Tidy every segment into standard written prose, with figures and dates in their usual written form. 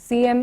CM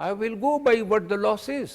I will go by what the law says.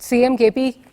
CM KP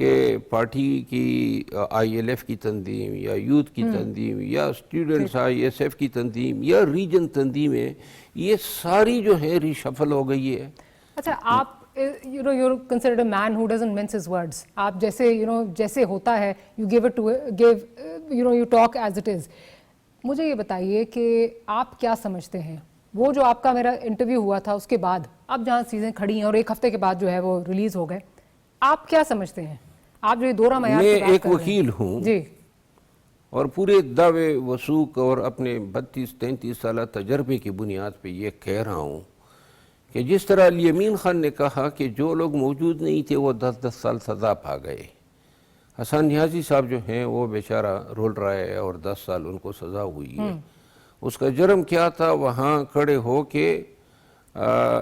کہ party کی I L F کی تنظیم یا یوتھ کی تنظیم یا اسٹوڈنٹس آئی ایس ایف کی تنظیم یا ریجن تنظیمیں یہ ساری جو ہیں ریشفل ہو گئی ہے. اچھا آپ you're considered a man who doesn't mince his words. آپ جیسے جیسے ہوتا ہے you you talk as it is. مجھے یہ بتائیے کہ آپ کیا سمجھتے ہیں وہ جو آپ کا میرا انٹرویو ہوا تھا اس کے بعد اب جہاں چیزیں کھڑی ہیں اور ایک ہفتے کے بعد جو ہے وہ ریلیز ہو گئے, آپ کیا سمجھتے ہیں؟ آپ جو یہ دورہ معیار میں ایک وکیل ہوں جی اور پورے دعوے وثوق اور اپنے 32-33 سالہ تجربے کی بنیاد پہ یہ کہہ رہا ہوں کہ جس طرح علی امین خان نے کہا کہ جو لوگ موجود نہیں تھے وہ 10 سال سزا پا گئے, حسن نیازی صاحب جو ہیں وہ بیچارہ رول رہا ہے اور 10 سال ان کو سزا ہوئی ہے. اس کا جرم کیا تھا؟ وہاں کھڑے ہو کے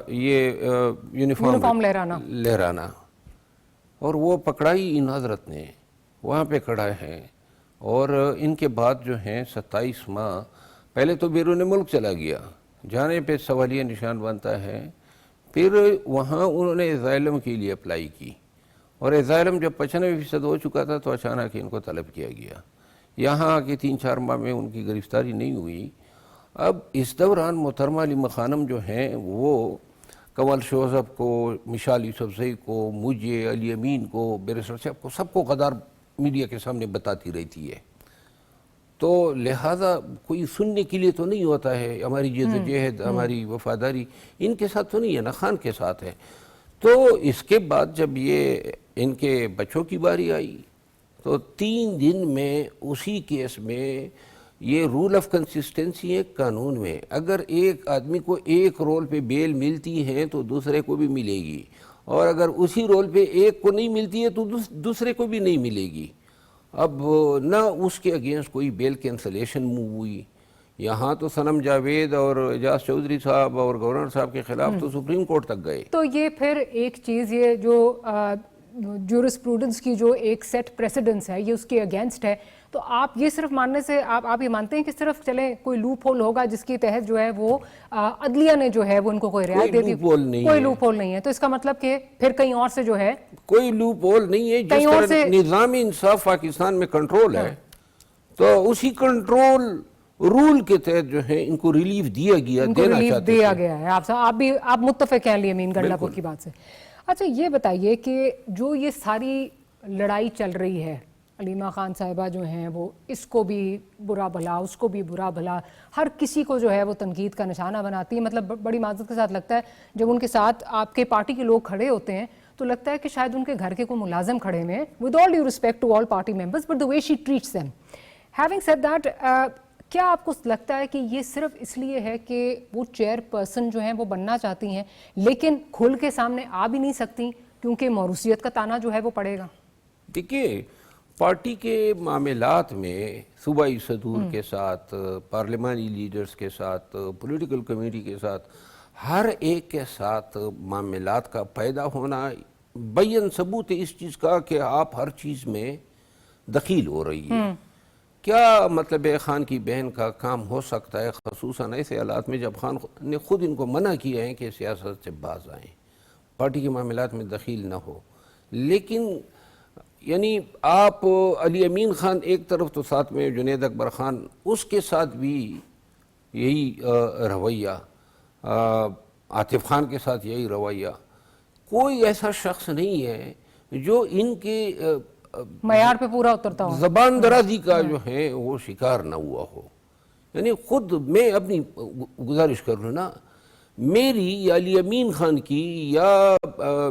یہ یونیفارم لہرانا, اور وہ پکڑائی ان حضرت نے وہاں پہ کھڑا ہے. اور ان کے بعد جو ہیں 27 ماہ پہلے تو بیرون ملک چلا گیا, جانے پہ سوالیہ نشان بنتا ہے. پھر وہاں انہوں نے اسائلم کے لیے اپلائی کی اور اسائلم جب 95% ہو چکا تھا تو اچانک ان کو طلب کیا گیا. یہاں آ کے 3-4 ماہ میں ان کی گرفتاری نہیں ہوئی. اب اس دوران محترمہ علیمہ خانم جو ہیں وہ کنول شوذب کو, مشال یوسفزئی کو, مجھے, علی امین کو, بیرسٹر صاحب کو, سب کو غدار میڈیا کے سامنے بتاتی رہتی ہے. تو لہذا کوئی سننے کے لیے تو نہیں ہوتا ہے. ہماری جدوجہد, ہماری وفاداری ان کے ساتھ تو نہیں ہے نا, خان کے ساتھ ہے. تو اس کے بعد جب یہ ان کے بچوں کی باری آئی تو 3 دن میں اسی کیس میں یہ رول آف کنسسٹنسی ہے قانون میں. اگر ایک آدمی کو ایک رول پہ بیل ملتی ہے تو دوسرے کو بھی ملے گی, اور اگر اسی رول پہ ایک کو نہیں ملتی ہے تو دوسرے کو بھی نہیں ملے گی. اب نہ اس کے اگینسٹ کوئی بیل کینسلیشن موو ہوئی. یہاں تو صنم جاوید اور اعجاز چودھری صاحب اور گورنر صاحب کے خلاف تو سپریم کورٹ تک گئے. تو یہ پھر ایک چیز یہ جو جورسپروڈنس کی جو ایک سیٹ پریسیڈنس ہے یہ اس کے اگینسٹ ہے. تو آپ یہ صرف ماننے سے آپ یہ مانتے ہیں کہ صرف چلیں کوئی لوپ ہول ہوگا جس کے تحت جو ہے وہ عدلیہ نے جو ہے وہ ان کو کوئی رعایت دے دی؟ کوئی لوپ ہول نہیں ہے. تو اس کا مطلب کہ پھر کہیں اور سے جو ہے کوئی لوپ ہول نہیں ہے. جس طرح نظام انصاف پاکستان میں کنٹرول ہے تو اسی کنٹرول رول کے تحت جو ہے ان کو ریلیف دیا گیا, دیا گیا ہے. آپ متفق ہیں علی امین گنڈا پور کی بات سے؟ اچھا یہ بتائیے کہ جو یہ ساری لڑائی چل رہی ہے, علیمہ خان صاحبہ جو ہیں وہ اس کو بھی برا بھلا, اس کو بھی برا بھلا, ہر کسی کو جو ہے وہ تنقید کا نشانہ بناتی ہے. مطلب بڑی معذرت کے ساتھ لگتا ہے جب ان کے ساتھ آپ کے پارٹی کے لوگ کھڑے ہوتے ہیں تو لگتا ہے کہ شاید ان کے گھر کے کوئی ملازم کھڑے ہوئے ہیں. With all due respect to all party members but the way she treats them. Having said that, کیا آپ کو لگتا ہے کہ یہ صرف اس لیے ہے کہ وہ چیئر پرسن جو ہیں وہ بننا چاہتی ہیں لیکن کھل کے سامنے آ بھی نہیں سکتی کیونکہ موروثیت کا تانا جو ہے وہ پڑے گا؟ دیکھیے پارٹی کے معاملات میں صوبائی صدور کے ساتھ, پارلیمانی لیڈرز کے ساتھ, پولیٹیکل کمیٹی کے ساتھ, ہر ایک کے ساتھ معاملات کا پیدا ہونا بیان ثبوت ہے اس چیز کا کہ آپ ہر چیز میں دخیل ہو رہی ہے. کیا مطلب ہے خان کی بہن کا کام ہو سکتا ہے خصوصاً ایسے حالات میں جب خان نے خود ان کو منع کیا ہے کہ سیاست سے باز آئیں, پارٹی کے معاملات میں دخیل نہ ہو. لیکن یعنی آپ علی امین خان ایک طرف تو ساتھ میں جنید اکبر خان, اس کے ساتھ بھی یہی رویہ, عاطف خان کے ساتھ یہی رویہ. کوئی ایسا شخص نہیں ہے جو ان کے معیار پہ پورا اترتا ہو, زبان درازی کا جو ہے وہ شکار نہ ہوا ہو. یعنی خود میں اپنی گزارش کر رہا ہوں نا, میری یا علی امین خان کی یا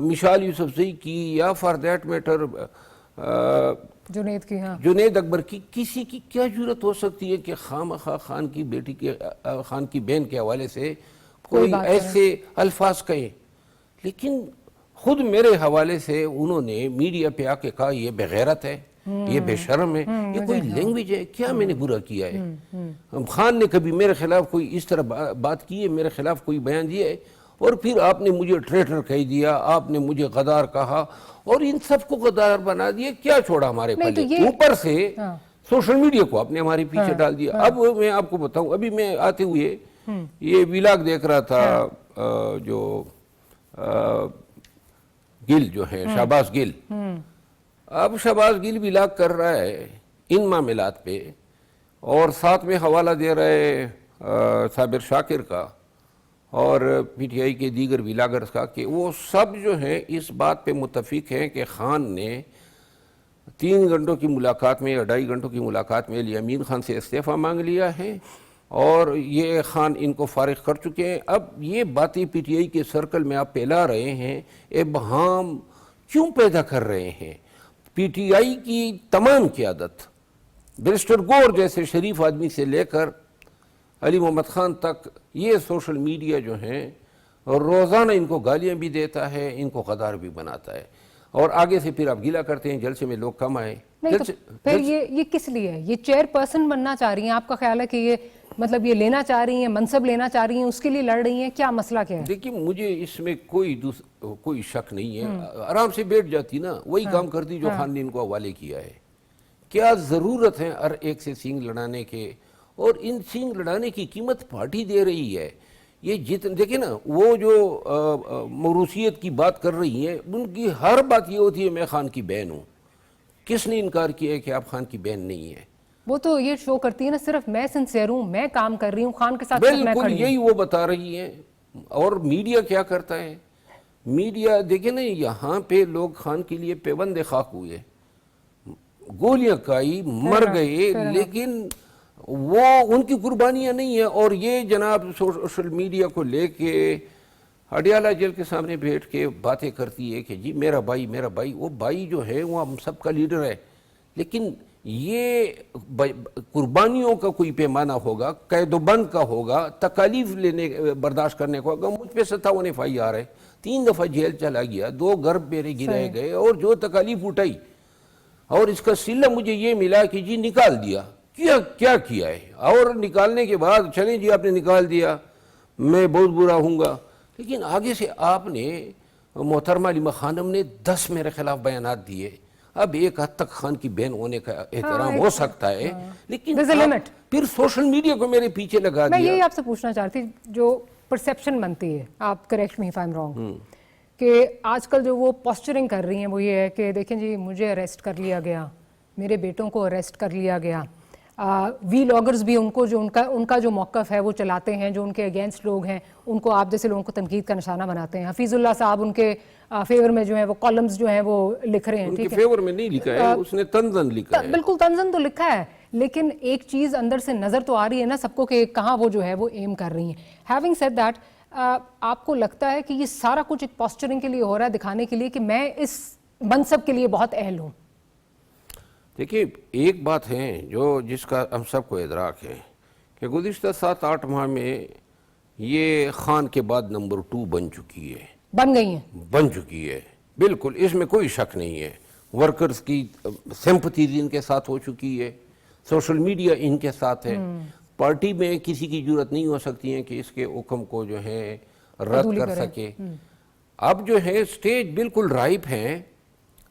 مشال یوسفزئی کی یا فار دیٹ میٹر جنید کی, جنید اکبر کی, کسی کی کیا جرت ہو سکتی ہے کہ خواہ خان کی بیٹی کے, خان کی بہن کے حوالے سے کوئی ایسے الفاظ کہیں. لیکن خود میرے حوالے سے انہوں نے میڈیا پہ آ کے کہا یہ بغیرت ہے, یہ بے شرم ہے. یہ کوئی لینگویج ہے؟ کیا میں نے برا کیا ہے؟ خان نے کبھی میرے خلاف کوئی اس طرح بات کی ہے, میرے خلاف کوئی بیان دیا ہے؟ اور پھر آپ نے مجھے ٹریٹر کہہ دیا, آپ نے مجھے غدار کہا اور ان سب کو غدار بنا دیا. کیا چھوڑا ہمارے پلے؟ اوپر سے سوشل میڈیا کو آپ نے ہمارے پیچھے ڈال دیا. اب میں آپ کو بتاؤں, ابھی میں آتے ہوئے یہ ویلاگ دیکھ رہا تھا, جو گل جو ہے شہباز گل, اب شہباز گل بھی لاگ کر رہا ہے ان معاملات پہ، اور ساتھ میں حوالہ دے رہا ہے صابر شاکر کا اور پی ٹی آئی کے دیگر ولاگرز کا، کہ وہ سب جو ہیں اس بات پہ متفق ہیں کہ خان نے 3 گھنٹوں کی ملاقات میں یا 2.5 گھنٹوں کی ملاقات میں علی امین خان سے استعفیٰ مانگ لیا ہے، اور یہ خان ان کو فارغ کر چکے ہیں۔ اب یہ باتیں پی ٹی آئی کے سرکل میں آپ پھیلا رہے ہیں، ابہام کیوں پیدا کر رہے ہیں؟ پی ٹی آئی کی تمام قیادت بیرسٹر گور جیسے شریف آدمی سے لے کر علی محمد خان تک، یہ سوشل میڈیا جو ہیں روزانہ ان کو گالیاں بھی دیتا ہے، ان کو غدار بھی بناتا ہے، اور آگے سے پھر آپ گیلا کرتے ہیں جلسے میں لوگ کم آئے۔ نہیں تو پھر یہ کس لیے ہے؟ یہ چیئر پرسن بننا چاہ رہی ہیں؟ آپ کا خیال ہے کہ یہ مطلب یہ لینا چاہ رہی ہیں، منصب لینا چاہ رہی ہیں، اس کے لیے لڑ رہی ہیں؟ کیا مسئلہ کیا ہے؟ دیکھیں مجھے اس میں کوئی شک نہیں ہے، آرام سے بیٹھ جاتی نا، وہی کام کرتی جو خان نے ان کو حوالے کیا ہے۔ کیا ضرورت ہے ہر ایک سے سینگ لڑانے کے؟ اور ان سینگ لڑانے کی قیمت پارٹی دے رہی ہے۔ یہ دیکھیں نا، وہ جو موروثیت کی بات کر رہی ہیں، ان کی ہر بات یہ ہوتی ہے میں خان کی بہن ہوں۔ کس نے انکار کیا ہے کہ آپ خان کی بہن نہیں ہیں؟ وہ تو یہ شو کرتی ہے نا صرف میں سنسیئر ہوں، میں کام کر رہی ہوں، خان کے ساتھ میں بالکل کھڑی ہوں۔ یہی وہ بتا رہی ہیں۔ اور میڈیا کیا کرتا ہے؟ میڈیا دیکھیں نا، یہاں پہ لوگ خان کے لیے پیوند خاک ہوئے، گولیاں کھائی، مر گئے، لیکن وہ ان کی قربانیاں نہیں ہیں۔ اور یہ جناب سوشل میڈیا کو لے کے اڈیالہ جیل کے سامنے بیٹھ کے باتیں کرتی ہے کہ جی میرا بھائی میرا بھائی۔ وہ بھائی جو ہے وہ ہم سب کا لیڈر ہے، لیکن یہ قربانیوں کا کوئی پیمانہ ہوگا، قید و بند کا ہوگا، تکالیف برداشت کرنے کو ہوگا۔ مجھ پہ 57 FIR ہے، 3 دفعہ جیل چلا گیا، 2 گھر میرے گرائے گئے، اور جو تکالیف اٹھائی، اور اس کا صلہ مجھے یہ ملا کہ جی نکال دیا۔ کیا کیا ہے؟ اور نکالنے کے بعد چلیں جی آپ نے نکال دیا، میں بہت برا ہوں گا، لیکن آگے سے آپ نے محترمہ علیمہ خانم نے 10 میرے خلاف بیانات دیے۔ اب ایک حد تک خان کی بہن ہونے کا احترام ہو سکتا ہے، لیکن پھر سوشل میڈیا کو میرے پیچھے لگا دیا۔ میں یہی آپ سے پوچھنا چاہتی، جو پرسیپشن بنتی ہے، آپ correct me if I am wrong, کہ آج کل جو وہ پوسچرنگ کر رہی ہیں وہ یہ ہے کہ دیکھیں جی مجھے اریسٹ کر لیا گیا، میرے بیٹوں کو اریسٹ کر لیا گیا، وی لاگرز بھی ان کو جو ان کا جو موقف ہے وہ چلاتے ہیں، جو ان کے اگینسٹ لوگ ہیں ان کو آپ جیسے لوگوں کو تنقید کا نشانہ بناتے ہیں۔ حفیظ اللہ صاحب ان کے فیور میں جو ہیں وہ کالمز جو ہیں وہ لکھ رہے ہیں، ان کے فیور میں نہیں لکھا ہے، اس نے طنزاً لکھا ہے۔ بالکل طنزاً تو لکھا ہے، لیکن ایک چیز اندر سے نظر تو آ رہی ہے نا سب کو کہ کہاں وہ جو ہے وہ ایم کر رہی ہیں۔ ہیونگ سیڈ دیٹ، آپ کو لگتا ہے کہ یہ سارا کچھ ایک پوسچرنگ کے لیے ہو رہا ہے، دکھانے کے لیے کہ میں اس منصب کے لیے بہت اہل ہوں؟ دیکھیں ایک بات ہے جس کا ہم سب کو ادراک ہے کہ گزشتہ 7-8 ماہ میں یہ خان کے بعد نمبر 2 بن چکی ہے، بن چکی ہے، بالکل اس میں کوئی شک نہیں ہے۔ ورکرز کی سمپتھیز ان کے ساتھ ہو چکی ہے، سوشل میڈیا ان کے ساتھ ہے، پارٹی میں کسی کی جرت نہیں ہو سکتی ہے کہ اس کے حکم کو جو ہے رد کر سکے۔ اب جو ہے سٹیج بالکل رائپ ہیں،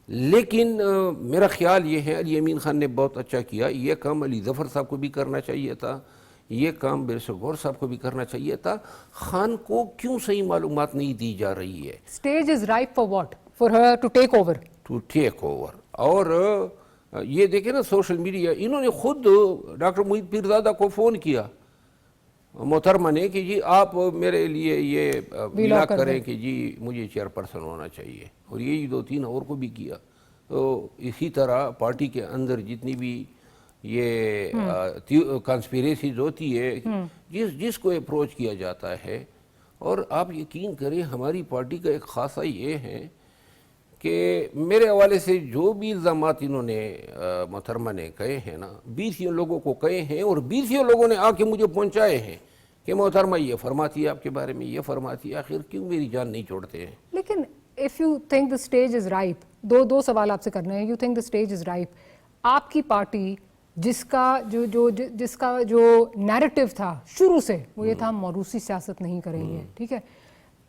لیکن میرا خیال یہ ہے علی امین خان نے بہت اچھا کیا۔ یہ کام علی ظفر صاحب کو بھی کرنا چاہیے تھا، یہ کام بیرسٹر گور صاحب کو بھی کرنا چاہیے تھا۔ خان کو کیوں صحیح معلومات نہیں دی جا رہی ہے؟ Stage is ripe for what? For her to take over. To take over. اور یہ دیکھیں نا سوشل میڈیا، انہوں نے خود ڈاکٹر محیط پیرزادہ کو فون کیا محترمہ نے کہ جی آپ میرے لیے یہ ویلاگ کریں کہ جی مجھے چیئر پرسن ہونا چاہیے، اور یہی 2-3 اور کو بھی کیا۔ تو اسی طرح پارٹی کے اندر جتنی بھی یہ کانسپیریسیز ہوتی ہے، جس کو اپروچ کیا جاتا ہے، اور آپ یقین کریں ہماری پارٹی کا ایک خاصہ یہ ہے کہ میرے حوالے سے جو بھی الزامات انہوں نے محترمہ نے کہے ہیں نا، 20 لوگوں کو کہے ہیں، اور 20 لوگوں نے آ کے مجھے پہنچائے ہیں کہ محترمہ یہ فرماتی ہے آپ کے بارے میں، یہ فرماتی ہے، آخر کیوں میری جان نہیں چھوڑتے ہیں؟ لیکن if you think the stage is ripe، دو سوال آپ سے کرنے ہیں۔ You think the stage is ripe، آپ کی پارٹی جس کا جو نیریٹو تھا شروع سے وہ یہ تھا ہم موروثی سیاست نہیں کریں گے، ٹھیک ہے،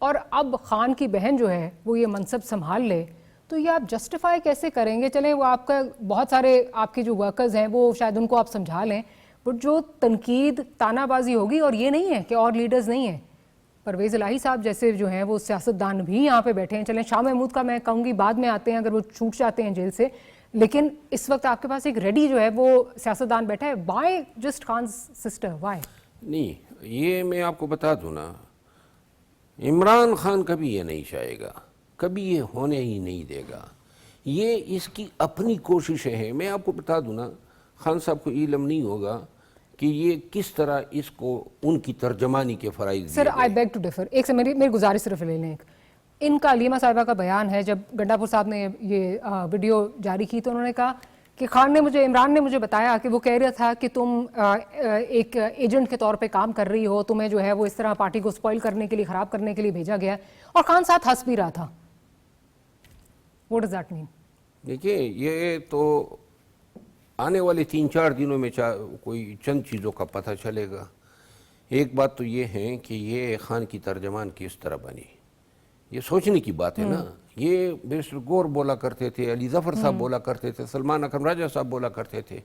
اور اب خان کی بہن جو ہے وہ یہ منصب سنبھال لے، تو یہ آپ جسٹیفائی کیسے کریں گے؟ چلیں وہ آپ کا بہت سارے آپ کے جو ورکرز ہیں وہ شاید ان کو آپ سمجھا لیں، بٹ جو تنقید تانا بازی ہوگی، اور یہ نہیں ہے کہ اور لیڈرز نہیں ہیں، پرویز الہی صاحب جیسے جو ہیں وہ سیاستدان بھی یہاں پہ بیٹھے ہیں، چلیں شاہ محمود کا میں کہوں گی بعد میں آتے ہیں اگر وہ چھوٹ جاتے ہیں جیل سے، لیکن اس وقت آپ کے پاس ایک ریڈی جو ہے وہ سیاستدان بیٹھا ہے. وائی جسٹ خان's سسٹر, وائی؟ نہیں, یہ میں آپ کو بتا دوں نا, عمران خان کبھی یہ نہیں چاہے گا, کبھی یہ ہونے ہی نہیں دے گا. یہ اس کی اپنی کوششیں ہیں. میں آپ کو بتا دوں نا, خان صاحب کو علم نہیں ہوگا کہ یہ کس طرح اس کو ان کی ترجمانی کے فرائض سر آئی بیگ ٹو ڈیفر. ایک سے میری گزارش صرف لے لیں. ان کا علیمہ صاحبہ کا بیان ہے, جب گنڈا پور صاحب نے یہ ویڈیو جاری کی تو انہوں نے کہا کہ عمران نے مجھے بتایا کہ وہ کہہ رہا تھا کہ تم ایک ایجنٹ کے طور پہ کام کر رہی ہو, تمہیں جو ہے وہ اس طرح پارٹی کو سپوائل کرنے کے لیے, خراب کرنے کے لیے بھیجا گیا, اور خان صاحب ہنس بھی رہا تھا. واٹ ڈز دیٹ مین؟ دیکھیے, یہ تو آنے والے 3-4 دنوں میں کوئی چند چیزوں کا پتہ چلے گا. ایک بات تو یہ ہے کہ یہ خان کی ترجمان کس طرح بنی, یہ سوچنے کی بات ہے نا. یہ بیرسٹر گور بولا کرتے تھے, علی ظفر صاحب بولا کرتے تھے, سلمان اکرم راجہ صاحب بولا کرتے تھے.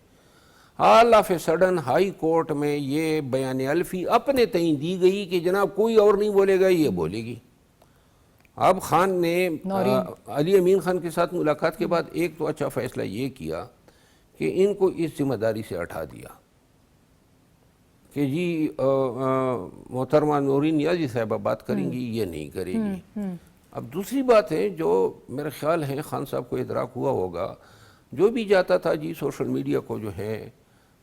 All of a sudden high court میں یہ بیان الفی اپنے تئیں دی گئی کہ جناب کوئی اور نہیں بولے گا, یہ بولے گی. اب خان نے علی امین خان کے ساتھ ملاقات کے بعد ایک تو اچھا فیصلہ یہ کیا کہ ان کو اس ذمہ داری سے ہٹا دیا کہ جی محترمہ نورین نیازی صاحبہ بات کریں گی, یہ نہیں کرے گی. اب دوسری بات ہے جو میرا خیال ہے خان صاحب کو ادراک ہوا ہوگا, جو بھی جاتا تھا جی سوشل میڈیا کو جو ہے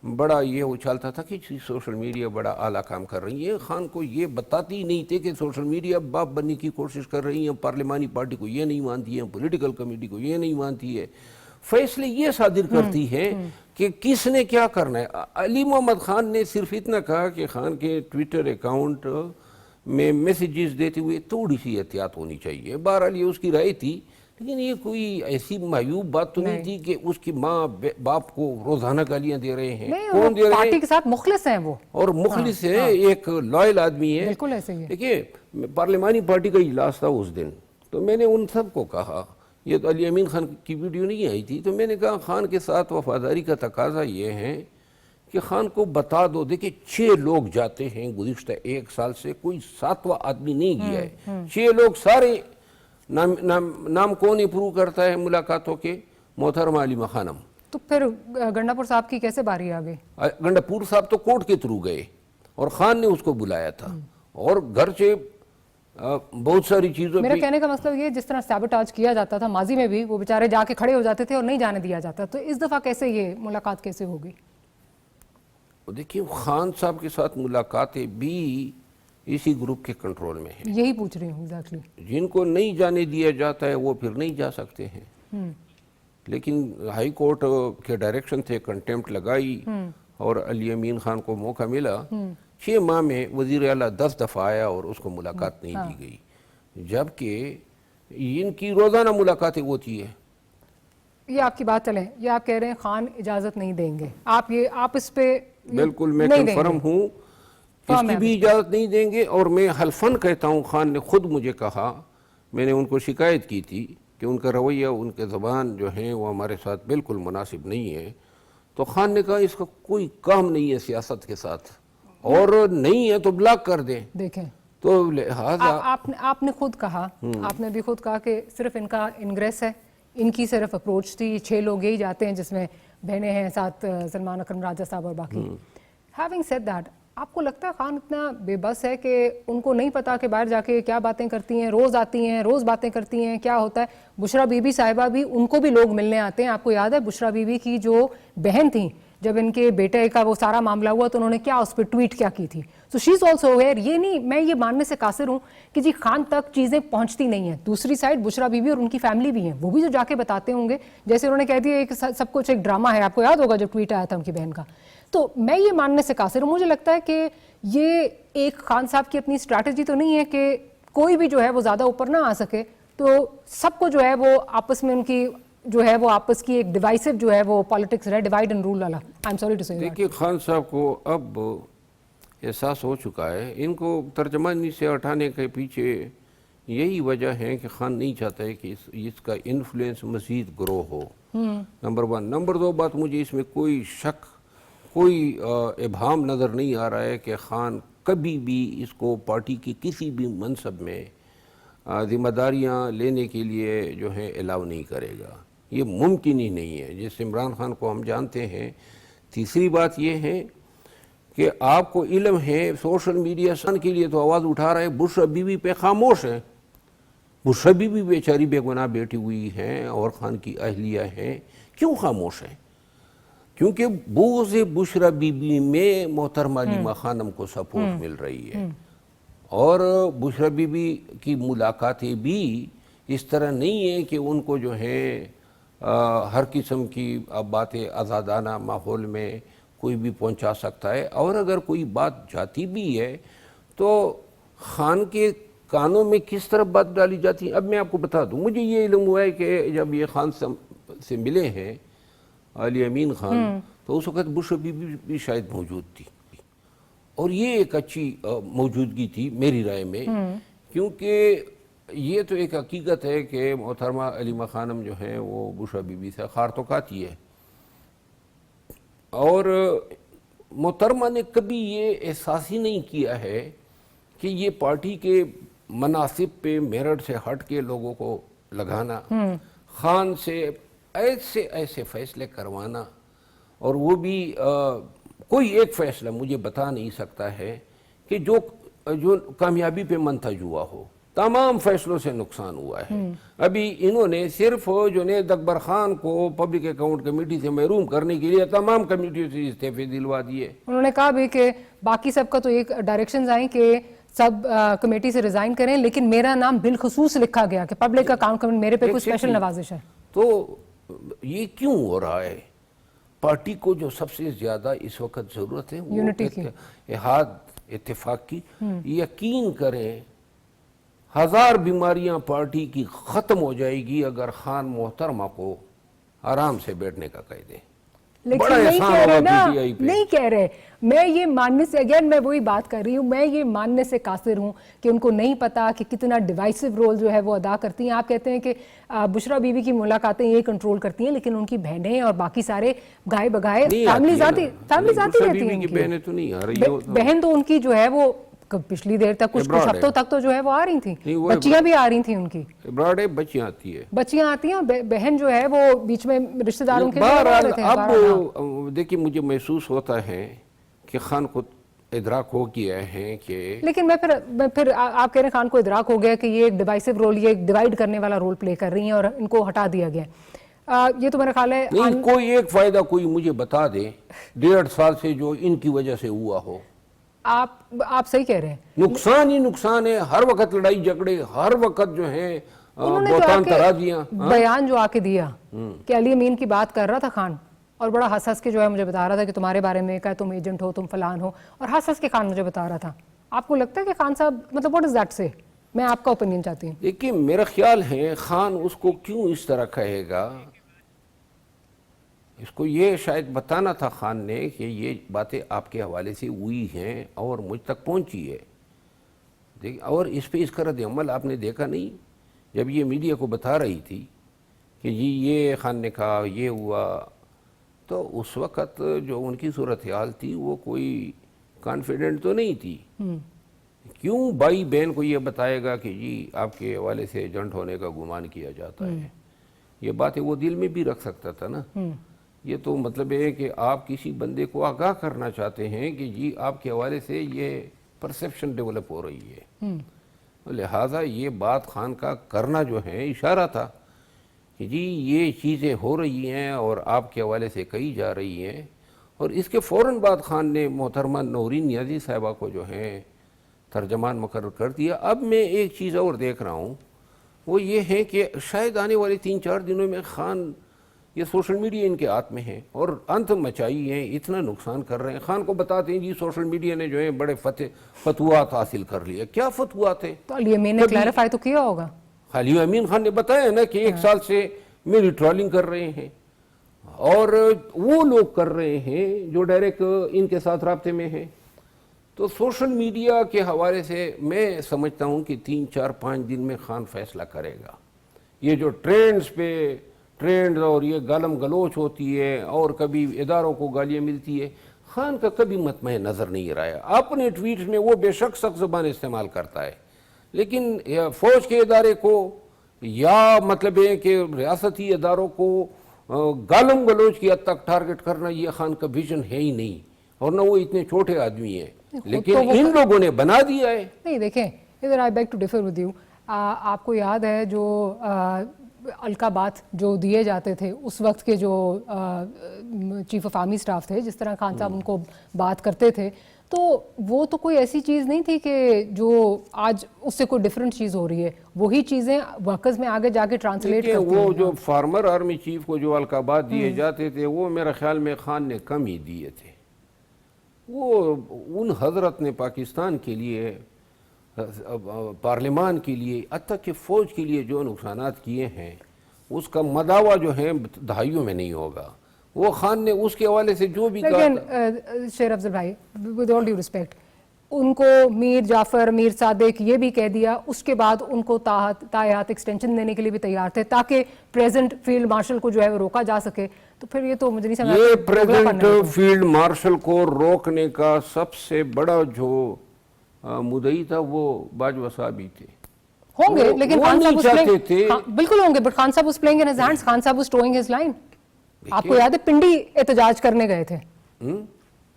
بڑا یہ اچھالتا تھا کہ سوشل میڈیا بڑا اعلیٰ کام کر رہی ہے. خان کو یہ بتاتی نہیں تھے کہ سوشل میڈیا باپ بننے کی کوشش کر رہی ہیں, پارلیمانی پارٹی کو یہ نہیں مانتی ہیں, پولیٹیکل کمیٹی کو یہ نہیں مانتی ہے, فیصلے یہ صادر کرتی ہے کہ کس نے کیا کرنا ہے. علی محمد خان نے صرف اتنا کہا کہ خان کے ٹویٹر اکاؤنٹ میں میسیجز دیتے ہوئے تھوڑی سی احتیاط ہونی چاہیے. بہرحال یہ اس کی رائے تھی, لیکن یہ کوئی ایسی معیوب بات تو نہیں تھی کہ اس کی ماں باپ کو روزانہ گالیاں دے رہے ہیں. کون دے رہے ہیں؟ پارٹی کے ساتھ مخلص ہیں وہ, اور مخلص ہے, ایک لائل آدمی ہے. بالکل ایسے ہی ہے. دیکھیے, پارلیمانی پارٹی کا اجلاس تھا اس دن, تو میں نے ان سب کو کہا, یہ تو علی امین خان کی ویڈیو نہیں آئی تھی, تو میں نے کہا خان کے ساتھ وفاداری کا تقاضا یہ ہے کہ خان کو بتا دو. دیکھیں 6 لوگ جاتے ہیں گزشتہ 1 سال سے, کوئی 7واں آدمی نہیں گیا ہے. 6 لوگ سارے نام کون اپروو کرتا ہے ملاقاتوں کے؟ محترمہ علیمہ خانم. تو پھر گنڈا پور صاحب کی کیسے باری آ گئی؟ گنڈا پور صاحب تو کورٹ کے تھرو گئے اور خان نے اس کو بلایا تھا, اور گھر سے بہت ساری چیزوں. میرا کہنے کا مطلب یہ, جس طرح سیبوٹاج کیا جاتا تھا ماضی میں بھی, وہ بیچارے جا کے کھڑے ہو جاتے تھے اور نہیں جانے دیا جاتا, تو اس دفعہ کیسے یہ ملاقات کیسے ہوگی؟ دیکھیے, خان صاحب کے ساتھ ملاقاتیں بھی اسی گروپ کے کنٹرول میں ہیں. یہی پوچھ رہی ہوں ایگزیکٹلی. جن کو نہیں جانے دیا جاتا ہے وہ پھر نہیں جا سکتے ہیں. لیکن ہائی کورٹ کے ڈائریکشن تھے, کنٹیمپٹ لگائی, اور علی امین خان کو موقع ملا. 6 ماہ میں وزیر اعلیٰ 10 دفعہ آیا اور اس کو ملاقات نہیں دی گئی, جبکہ ان کی روزانہ ملاقاتیں ہوتی ہے. یہ آپ کی بات چلیں, یہ آپ کہہ رہے ہیں خان اجازت نہیں دیں گے, آپ اس پہ بالکل میں کنفرم ہوں, اس کی بھی اجازت نہیں دیں گے. اور میں حلفاً کہتا ہوں, خان نے خود مجھے کہا, میں نے ان کو شکایت کی تھی کہ ان کا رویہ, ان کے زبان جو ہیں وہ ہمارے ساتھ بالکل مناسب نہیں ہے. تو خان نے کہا اس کا کوئی کام نہیں ہے سیاست کے ساتھ, اور نہیں ہے تو بلاک کر دیں. دیکھیں, تو لہٰذا آپ نے خود کہا, آپ نے بھی خود کہا کہ صرف ان کا انگریس ہے, ان کی صرف اپروچ تھی. 6 لوگ یہی جاتے ہیں جس میں بہنیں ہیں, ساتھ سلمان اکرم راجہ صاحب اور باقی. ہیونگ سیڈ دیٹ, آپ کو لگتا ہے خان اتنا بے بس ہے کہ ان کو نہیں پتا کہ باہر جا کے کیا باتیں کرتی ہیں؟ روز آتی ہیں, روز باتیں کرتی ہیں, کیا ہوتا ہے. بشرا بی بی صاحبہ بھی, ان کو بھی لوگ ملنے آتے ہیں. آپ کو یاد ہے بشرا بی بی کی جو بہن تھیں, جب ان کے بیٹے کا وہ سارا معاملہ ہوا تو انہوں نے کیا اس پہ ٹویٹ کیا کی تھی. سو شی از آلسو اویئر. یہ نہیں, میں یہ ماننے سے قاصر ہوں کہ جی خان تک چیزیں پہنچتی نہیں ہیں. دوسری سائڈ بشرا بی بی اور ان کی فیملی بھی ہیں, وہ بھی جو جا کے بتاتے ہوں گے, جیسے انہوں نے کہہ دیا ایک سب کچھ ایک ڈرامہ ہے. آپ کو یاد ہوگا جب ٹویٹ آیا تھا ان کی بہن کا. تو میں یہ ماننے سے قاصر ہوں. مجھے لگتا ہے کہ یہ ایک خان صاحب کی اپنی اسٹریٹجی تو نہیں ہے کہ کوئی بھی جو ہے وہ زیادہ اوپر نہ آ سکے, تو سب کو جو ہے وہ آپس میں ان کی جو ہے وہ آپس کی ایک ڈیوائسو جو ہے وہ پالیٹکس ہے, ڈیوائڈ اینڈ رول والا. آئی ایم سوری ٹو سے. دیکھیے, خان صاحب کو اب احساس ہو چکا ہے, ان کو ترجمانی سے ہٹانے کے پیچھے یہی وجہ ہے کہ خان نہیں چاہتا ہے کہ اس کا انفلوئنس مزید گرو ہو. نمبر 1. نمبر 2 بات, مجھے اس میں کوئی شک, کوئی ابہام نظر نہیں آ رہا ہے کہ خان کبھی بھی اس کو پارٹی کی کسی بھی منصب میں ذمہ داریاں لینے کے لیے جو ہے الاؤ نہیں کرے گا. یہ ممکن ہی نہیں ہے جس عمران خان کو ہم جانتے ہیں. تیسری بات یہ ہے کہ آپ کو علم ہے سوشل میڈیا سن کے لیے تو آواز اٹھا رہے. بشرا بیوی پہ خاموش ہیں. بشرا بیوی بیچاری بے گناہ بیٹھی ہوئی ہیں اور خان کی اہلیہ ہیں. کیوں خاموش ہیں؟ کیونکہ بغض بشرا بیوی میں محترمہ علیمہ خانم کو سپورٹ مل رہی ہے. اور بشرا بیوی کی ملاقاتیں بھی اس طرح نہیں ہیں کہ ان کو جو ہے ہر قسم کی باتیں آزادانہ ماحول میں کوئی بھی پہنچا سکتا ہے. اور اگر کوئی بات جاتی بھی ہے تو خان کے کانوں میں کس طرح بات ڈالی جاتی ہے. اب میں آپ کو بتا دوں, مجھے یہ علم ہوا ہے کہ جب یہ خان سے ملے ہیں علی امین خان تو اس وقت بشرا بیوی بھی شاید موجود تھی, اور یہ ایک اچھی موجودگی تھی میری رائے میں, کیونکہ یہ تو ایک حقیقت ہے کہ محترمہ علیمہ خانم جو ہیں وہ بشرا بیوی سے خار تو کھاتی ہے. اور محترمہ نے کبھی یہ احساس ہی نہیں کیا ہے کہ یہ پارٹی کے مناصب پہ میرٹ سے ہٹ کے لوگوں کو لگانا, خان سے ایسے فیصلے کروانا, اور وہ بھی کوئی ایک فیصلہ مجھے بتا نہیں سکتا ہے کہ جو کامیابی پہ منتج ہوا ہو. تمام فیصلوں سے نقصان ہوا ہے. ابھی انہوں نے صرف جنید اکبر خان کو پبلک اکاؤنٹ کمیٹی سے محروم کرنے کے لیے تمام کمیٹیوں سے استعفے دلوا دیے. انہوں نے کہا بھی کہ باقی سب کا تو ایک ڈائریکشنز آئیں کہ سب کمیٹی سے ریزائن کریں, لیکن میرا نام بالخصوص لکھا گیا کہ پبلک اکاؤنٹ کمیٹی میرے پہ کوئی اسپیشل نوازش ہے. تو یہ کیوں ہو رہا ہے؟ پارٹی کو جو سب سے زیادہ اس وقت ضرورت ہے وہ اتحاد اتفاق کی. یقین کریں 1000 بیماریاں پارٹی کی ختم ہو جائے گی اگر خان محترمہ کو آرام سے بیٹھنے کا کہہ دیں. لیکن نہیں کہہ رہے نا, نہیں کہہ رہے. میں یہ ماننے سے, اگین میں وہی بات کر رہی ہوں, میں یہ ماننے سے قاصر ہوں کہ ان کو نہیں پتا کہ کتنا ڈیوائسو رول جو ہے وہ ادا کرتی ہیں. آپ کہتے ہیں کہ بشرا بیوی کی ملاقاتیں یہ کنٹرول کرتی ہیں, لیکن ان کی بہنیں اور باقی سارے گائے بگائے فیملی ذاتی رہتی ہیں. بہن تو ان کی جو ہے وہ پچھلی دیر تک کچھ ہفتوں تک تو جو ہے وہ آ رہی تھیں, بچیاں بھی آ رہی تھیں ان کی. بچیاں آتی ہیں, بہن جو ہے وہ بیچ میں رشتہ داروں کے. اب دیکھیے مجھے محسوس ہوتا ہے کہ خان کو ادراک ہو گیا ہے کہ, لیکن میں پھر آپ کہہ رہے ہیں خان کو ادراک ہو گیا کہ یہ ایک ڈیوائسو رول, یہ ایک ڈیوائڈ کرنے والا رول پلے کر رہی ہیں اور ان کو ہٹا دیا گیا. یہ تو میرا خیال ہے نہیں کوئی ایک فائدہ کوئی مجھے بتا دے 1.5 سال سے جو ان کی وجہ سے ہوا ہو. آپ صحیح کہہ رہے ہیں, نقصان ہی نقصان ہے. ہر وقت لڑائی جھگڑے, ہر وقت جو ہے بہتان ترازیاں. بیان جو آ کے دیا کہ علی امین کی بات کر رہا تھا خان, اور بڑا ہنس ہنس کے جو ہے مجھے بتا رہا تھا کہ تمہارے بارے میں کہ تم ایجنٹ ہو, تم فلان ہو, اور ہنس ہنس کے خان مجھے بتا رہا تھا. آپ کو لگتا ہے کہ خان صاحب مطلب واٹ از دیٹ سے؟ میں آپ کا اوپینین چاہتی ہوں. دیکھیے میرا خیال ہے خان اس کو کیوں اس طرح کہے گا, اس کو یہ شاید بتانا تھا خان نے کہ یہ باتیں آپ کے حوالے سے ہوئی ہیں اور مجھ تک پہنچی ہے. اور اس پہ اس کا رد عمل آپ نے دیکھا نہیں, جب یہ میڈیا کو بتا رہی تھی کہ جی یہ خان نے کہا یہ ہوا, تو اس وقت جو ان کی صورتحال تھی وہ کوئی کانفیڈنٹ تو نہیں تھی. کیوں بھائی بہن کو یہ بتائے گا کہ جی آپ کے حوالے سے ایجنٹ ہونے کا گمان کیا جاتا ہے؟ یہ باتیں وہ دل میں بھی رکھ سکتا تھا نا. یہ تو مطلب ہے کہ آپ کسی بندے کو آگاہ کرنا چاہتے ہیں کہ جی آپ کے حوالے سے یہ پرسیپشن ڈیولپ ہو رہی ہے. لہٰذا یہ بات خان کا کرنا جو ہے اشارہ تھا کہ جی یہ چیزیں ہو رہی ہیں اور آپ کے حوالے سے کہی جا رہی ہیں. اور اس کے فوراً بعد خان نے محترمہ نورین نیازی صاحبہ کو جو ہے ترجمان مقرر کر دیا. اب میں ایک چیز اور دیکھ رہا ہوں, وہ یہ ہے کہ شاید آنے والے 3-4 دنوں میں خان, یہ سوشل میڈیا ان کے ہاتھ میں ہے اور انت مچائی ہیں, اتنا نقصان کر رہے ہیں. خان کو بتاتے ہیں جی سوشل میڈیا نے جو ہے بڑے فتوات حاصل کر لیے. کیا فتوات ہیں؟ تو علی امین نے کلیریفائی تو کیا ہوگا. علی امین خان نے بتایا نا کہ 1 سال سے میری ٹرولنگ کر رہے ہیں, اور وہ لوگ کر رہے ہیں جو ڈائریکٹ ان کے ساتھ رابطے میں ہیں. تو سوشل میڈیا کے حوالے سے میں سمجھتا ہوں کہ 3-4-5 دن میں خان فیصلہ کرے گا. یہ جو ٹرینڈز اور یہ گالم گلوچ ہوتی ہے اور کبھی اداروں کو گالیاں ملتی ہے, خان کا کبھی مطمع نظر نہیں رہا. اپنے ٹویٹس میں وہ بے شک سخت زبان استعمال کرتا ہے, لیکن فوج کے ادارے کو یا مطلب ہے کہ ریاستی اداروں کو گالم گلوچ کی حد تک ٹارگٹ کرنا یہ خان کا ویژن ہے ہی نہیں، اور نہ وہ اتنے چھوٹے آدمی ہیں، لیکن ان لوگوں نے بنا دیا ہے۔ نہیں دیکھیں ادھر I beg to differ with you, آپ کو یاد ہے جو القابات جو دیے جاتے تھے اس وقت کے جو چیف آف آرمی اسٹاف تھے، جس طرح خان صاحب ان کو بات کرتے تھے، تو وہ تو کوئی ایسی چیز نہیں تھی کہ جو آج اس سے کوئی ڈیفرنٹ چیز ہو رہی ہے، وہی چیزیں ورکرز میں آگے جا کے ٹرانسلیٹ کرتی ہیں۔ وہ جو فارمر آرمی چیف کو جو القابات دیے جاتے تھے وہ میرے خیال میں خان نے کم ہی دیے تھے۔ وہ ان حضرت نے پاکستان کے لیے، پارلیمان کے لیے، حتیٰ کہ فوج کے لیے جو نقصانات کیے ہیں اس کا مداوع جو ہے دہائیوں میں نہیں ہوگا۔ وہ خان نے اس کے حوالے سے جو بھی کہا، لیکن شیر افضل بھائی ود آل ڈیو ریسپیکٹ، ان کو میر جعفر، میر صادق یہ بھی کہہ دیا، اس کے بعد ان کو تاحیات ایکسٹینشن دینے کے لیے بھی تیار تھے تاکہ پریزنٹ فیلڈ مارشل کو جو ہے وہ روکا جا سکے۔ تو پھر یہ تو مجھے نہیں سمجھ یہ پریزنٹ فیلڈ مارشل کو روکنے کا سب سے بڑا جو مدعی تھا وہ باجوہ صاحب ہی تھے۔ ہوں گے، لیکن وہ خان نہیں صاحب چاہتے تھے، بالکل ہوں گے، بٹ خان صاحب was playing in his hands، Khan صاحب was towing his line۔ آپ کو یاد ہے پنڈی احتجاج کرنے گئے تھے،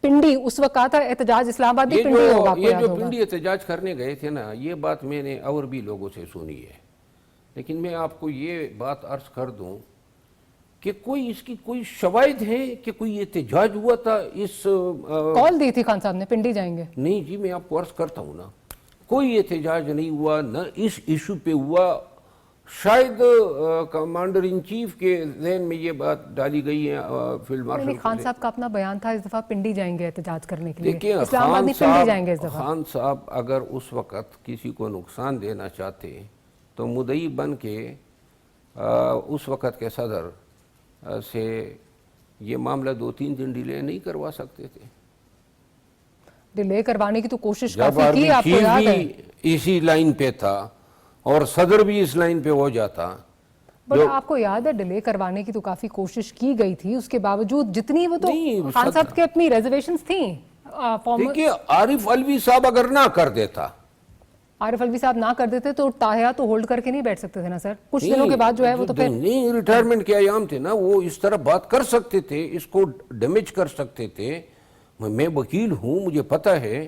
پنڈی اس وقت کہا تھا احتجاج اسلام آباد بھی پنڈی ہوگا، آپ کو یہ یاد جو ہوگا۔ پنڈی احتجاج کرنے گئے تھے نا، یہ بات میں نے اور بھی لوگوں سے سنی ہے، لیکن میں آپ کو یہ بات عرض کر دوں کہ کوئی اس کی کوئی شواہد ہے کہ کوئی احتجاج ہوا تھا اس کال دی تھی خان صاحب نے پنڈی جائیں گے؟ نہیں جی، میں آپ کو عرض کرتا ہوں نا، کوئی احتجاج نہیں ہوا، نہ اس ایشو پہ ہوا۔ شاید کمانڈر ان چیف کے ذہن میں یہ بات ڈالی گئی ہے فیلڈ مارشل کو۔ خان صاحب کا اپنا بیان تھا اس دفعہ پنڈی جائیں گے احتجاج کرنے کے لیے، دیکھیں اسلام آباد نہیں پنڈی جائیں گے اس دفعہ۔ خان صاحب اگر اس وقت کسی کو نقصان دینا چاہتے تو مدعی بن کے اس وقت کے صدر سے یہ معاملہ 2-3 دن ڈیلے نہیں کروا سکتے تھے۔ ڈیلے کروانے کی تو کوشش جب کافی آرمی کی، آپ کو چیف یاد ہے۔ بھی اسی لائن پہ تھا اور صدر بھی اس لائن پہ ہو جاتا۔ بٹ آپ کو یاد ہے ڈیلے کروانے کی تو کافی کوشش کی گئی تھی، اس کے باوجود جتنی وہ تو خان صاحب کے اپنی ریزرویشنز تھیں۔ دیکھیے عارف علوی صاحب اگر نہ کر دیتا، عارف علوی صاحب نہ کر دیتے تو تاحیہ تو ہولڈ کر کے نہیں بیٹھ سکتے تھے نا سر، کچھ دنوں کے بعد جو ہے وہ تو پھر نہیں، ریٹائرمنٹ کے ایام تھے نا، وہ اس طرح بات کر سکتے تھے، اس کو ڈیمیج کر سکتے تھے۔ میں وکیل ہوں، مجھے پتہ ہے،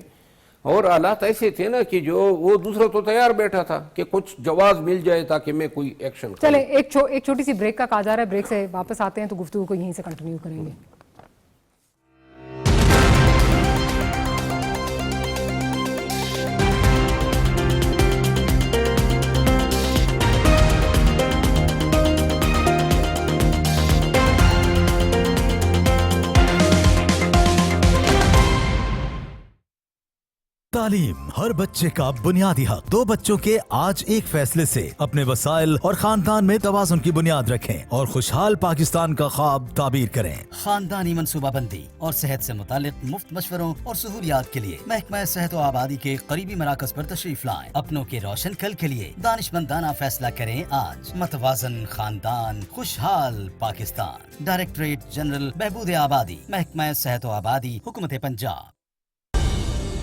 اور حالات ایسے تھے نا کہ جو وہ دوسرا تو تیار بیٹھا تھا کہ کچھ جواز مل جائے تاکہ میں کوئی ایکشن کروں۔ چلیں ایک چھوٹی سی بریک کا کہا جا رہا ہے، بریک سے واپس آتے ہیں تو گفتگو کو یہیں سے کنٹینیو کریں گے۔ تعلیم ہر بچے کا بنیادی حق۔ 2 بچوں کے آج ایک فیصلے سے اپنے وسائل اور خاندان میں توازن کی بنیاد رکھیں اور خوشحال پاکستان کا خواب تعبیر کریں۔ خاندانی منصوبہ بندی اور صحت سے متعلق مفت مشوروں اور سہولیات کے لیے محکمہ صحت و آبادی کے قریبی مراکز پر تشریف لائیں۔ اپنوں کے روشن کل کے لیے دانشمندانہ فیصلہ کریں آج۔ متوازن خاندان، خوشحال پاکستان۔ ڈائریکٹریٹ جنرل بہبود آبادی، محکمہ صحت و آبادی، حکومت پنجاب۔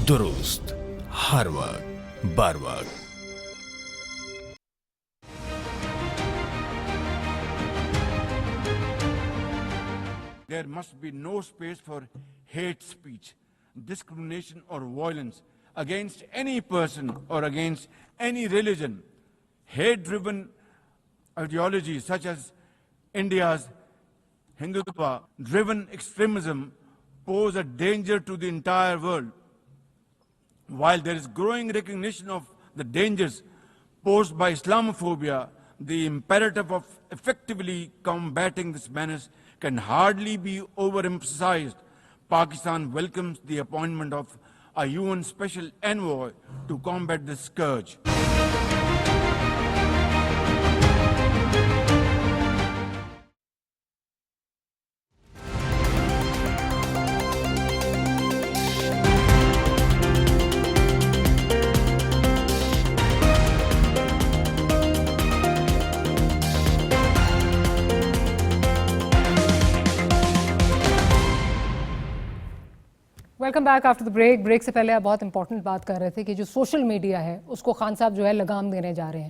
درست ہر وقت بر وقت۔ There must be no space for hate speech, discrimination or violence against any person or against any religion. Hate-driven ideologies such as India's Hindutva-driven extremism pose a danger to the entire world. While there is growing recognition of the dangers posed by Islamophobia, the imperative of effectively combating this menace can hardly be overemphasized. Pakistan welcomes the appointment of a UN Special Envoy to combat this scourge. Welcome back after the break. Break سے پہلے آپ بہت important بات کر رہے تھے کہ جو سوشل میڈیا ہے اس کو خان صاحب جو ہے لگام دینے جا رہے ہیں،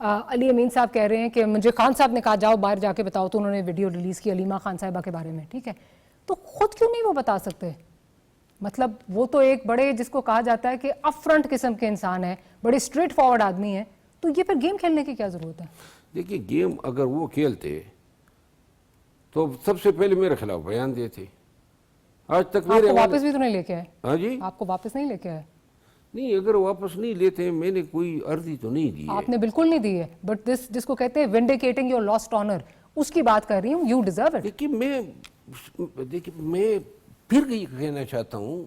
علی امین صاحب کہہ رہے ہیں کہ مجھے خان صاحب نے کہا جاؤ باہر جا کے بتاؤ، تو انہوں نے ویڈیو ریلیز کی علیمہ خان صاحبہ کے بارے میں، ٹھیک ہے، تو خود کیوں نہیں وہ بتا سکتے؟ مطلب وہ تو ایک بڑے جس کو کہا جاتا ہے کہ اپ فرنٹ قسم کے انسان ہیں، بڑے اسٹریٹ فارورڈ آدمی ہیں، تو یہ پھر گیم کھیلنے کی کیا ضرورت ہے؟ دیکھیے گیم اگر وہ کھیلتے تو سب سے پہلے میرے خلاف بیان دیتے. آج تک آپ کو واپس بھی تو نہیں لے کے آئے؟ ہاں جی آپ کو واپس نہیں لے کے آئے؟ نہیں، اگر واپس نہیں لیتے میں نے کوئی عرضی تو نہیں دی ہے. آپ نے بالکل نہیں دی ہے، بٹ جس کو کہتے ہیں وینڈیکیٹنگ یور لاسٹ آنر، اس کی بات کر رہی ہوں. You deserve it. دیکھیے میں پھر یہ کہنا چاہتا ہوں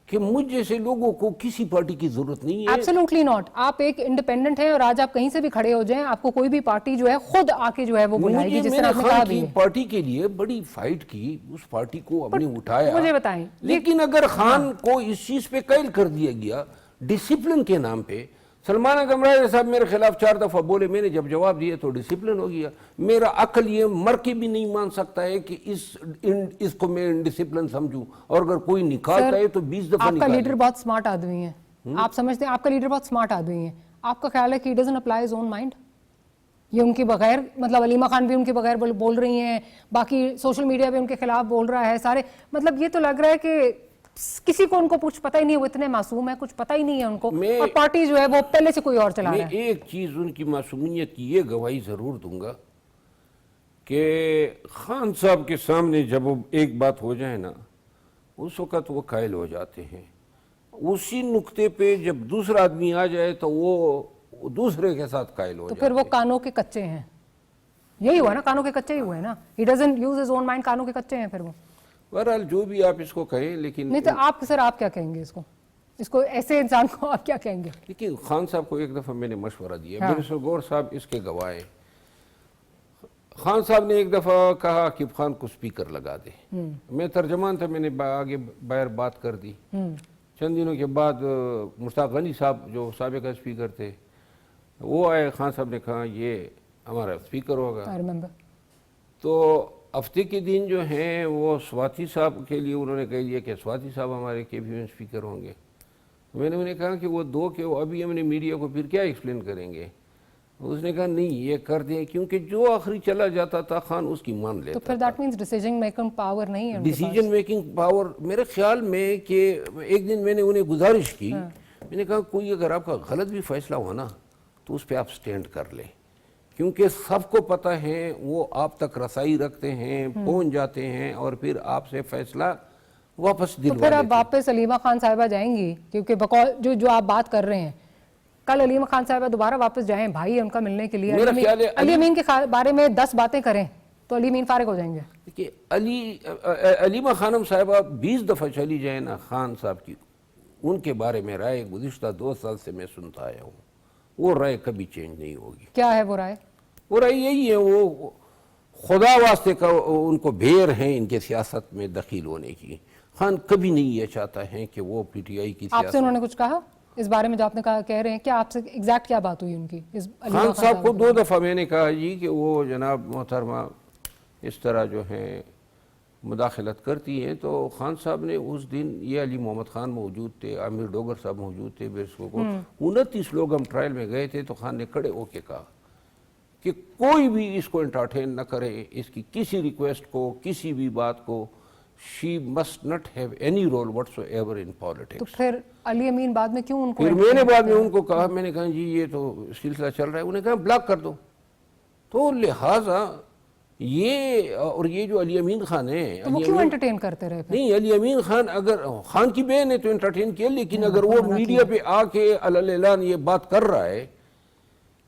کہ مجھ جیسے لوگوں کو کسی پارٹی کی ضرورت نہیں ہے. Absolutely not. آپ ایک انڈیپینڈنٹ ہیں اور آج آپ کہیں سے بھی کھڑے ہو جائیں آپ کو کوئی بھی پارٹی جو ہے خود آ کے جو ہے وہ بلائے گی، جس طرح آپ نے کہا بھی ہے. پارٹی کے لیے بڑی فائٹ کی، اس پارٹی کو ہم نے اٹھایا. مجھے بتائیں، لیکن اگر خان کو اس چیز پہ قائل کر دیا گیا ڈسپلن کے نام پہ، سلمان قمرانی صاحب میرے خلاف 4 دفعہ بولے، میں نے جب جواب دیا تو ڈسپلن ہو گیا. میرا عقل یہ مر کے بھی نہیں مان سکتا ہے کہ اس کو میں ڈسپلن سمجھوں، اور اگر کوئی نکالتا ہے تو 20 دفعہ آپ کا نکالے. لیڈر بہت سمارٹ آدمی ہے، آپ سمجھتے ہیں آپ کا لیڈر بہت سمارٹ آدمی ہے، آپ کا خیال ہے کہ he doesn't apply his own mind؟ یہ ان کے بغیر، مطلب علیمہ خان بھی ان کے بغیر بول رہی ہیں، باقی سوشل میڈیا پہ ان کے خلاف بول رہا ہے سارے، مطلب یہ تو لگ رہا ہے کہ کسی کو ان کو کچھ پتہ ہی نہیں ہے، وہ اتنے معصوم ہیں، کچھ پتہ ہی نہیں ہے ان کو، اور پارٹی جو ہے وہ پہلے سے کوئی اور چلا رہا ہے. میں ایک چیز ان کی معصومیت کی یہ گواہی ضرور دوں گا کہ خان صاحب کے سامنے جب ایک بات ہو جائے نا، اس وقت وہ قائل ہو جاتے ہیں. اسی نقطے پہ جب دوسرا آدمی آ جائے تو وہ دوسرے کے ساتھ قائل ہو تو جاتے ہیں. پھر وہ کانوں کے کچے ہیں. یہی ہوا نا، کانوں کے کچے ہی ہوئے نا. he doesn't use his own mind، کانوں کے کچے ہیں پھر وہ. بہرحال جو بھی آپ اس کو کہیں، لیکن نہیں تو آپ سر آپ کیا کہیں گے اس کو ایسے انسان کو آپ کیا کہیں گے؟ لیکن خان صاحب کو ایک دفعہ میں نے مشورہ دیا، بریسٹر گور صاحب اس کے گواہ ہیں. خان صاحب نے ایک دفعہ کہا کہ خان کو سپیکر لگا دے. میں ترجمان تھا، میں نے آگے باہر بات کر دی. چند دنوں کے بعد مشتاق غنی صاحب جو سابق اسپیکر تھے وہ آئے، خان صاحب نے کہا یہ ہمارا اسپیکر ہوگا. تو ہفتے کے دن جو ہیں وہ سواتی صاحب کے لیے انہوں نے کہہ دیا کہ سواتی صاحب ہمارے کیبینٹ میں اسپیکر ہوں گے. میں نے انہیں کہا کہ وہ دو کہ ابھی ہم نے میڈیا کو پھر کیا ایکسپلین کریں گے. اس نے کہا نہیں یہ کر دیں، کیونکہ جو آخری چلا جاتا تھا خان اس کی مان لیتا. تو پھر that means decision making power نہیں ہے. ڈیسیجن میکنگ پاور میرے خیال میں کہ ایک دن میں نے انہیں گزارش کی، میں نے کہا کوئی اگر آپ کا غلط بھی فیصلہ ہوا نا تو اس پہ آپ سٹینڈ کر لیں، کیونکہ سب کو پتہ ہے وہ آپ تک رسائی رکھتے ہیں، پہنچ جاتے ہیں اور پھر آپ سے فیصلہ واپس دلوا لیتے ہیں. تو پھر اب واپس علیمہ خان صاحبہ جائیں گی؟ کیونکہ جو آپ بات کر رہے ہیں، کل علیمہ خان صاحبہ دوبارہ واپس جائیں، بھائی ہے ان کا ملنے کے لیے، علی امین کے بارے میں 10 باتیں کریں تو علی امین فارغ ہو جائیں گے. دیکھیے علیمہ خانم صاحبہ 20 دفعہ چلی جائیں نا خان صاحب کی، ان کے بارے میں رائے گزشتہ 2 سال سے میں سنتا آیا ہوں، وہ رائے کبھی چینج نہیں ہوگی. کیا ہے وہ رائے؟ وہ رائے یہی ہے، وہ خدا واسطے کا ان کو بھیر ہیں ان کے سیاست میں دخیل ہونے کی. خان کبھی نہیں یہ چاہتا ہے کہ وہ پی ٹی آئی کی سیاست. آپ سے انہوں نے کچھ کہا اس بارے میں جو آپ نے کہہ رہے ہیں؟ کیا آپ سے ایگزیکٹ کیا بات ہوئی ان کی؟ خان صاحب کو 2 دفعہ میں نے کہا جی کہ وہ جناب محترمہ اس طرح جو ہیں مداخلت کرتی ہیں، تو خان صاحب نے اس دن، یہ علی محمد خان موجود تھے، عامر ڈوگر صاحب موجود تھے، 29 لوگ ہم ٹرائل میں گئے تھے، تو خان نے کھڑے ہو کے کہا کہ کوئی بھی اس کو انٹرٹین نہ کرے، اس کی کسی ریکویسٹ کو، کسی بھی بات کو. She must not have any role whatsoever in politics. تو پھر علی امین بعد میں کیوں ان کو؟ پھر میں نے بعد میں ان کو کہا، میں نے کہا جی یہ تو سلسلہ چل رہا ہے، انہیں کہا بلاک کر دو. تو لہٰذا یہ جو علی امین خان ہیں، وہ کیوں انٹرٹین کرتے رہے؟ نہیں، علی امین خان اگر خان کی بہن ہے تو انٹرٹین کیا، لیکن اگر وہ میڈیا پہ آ کے علی اعلان یہ بات کر رہا ہے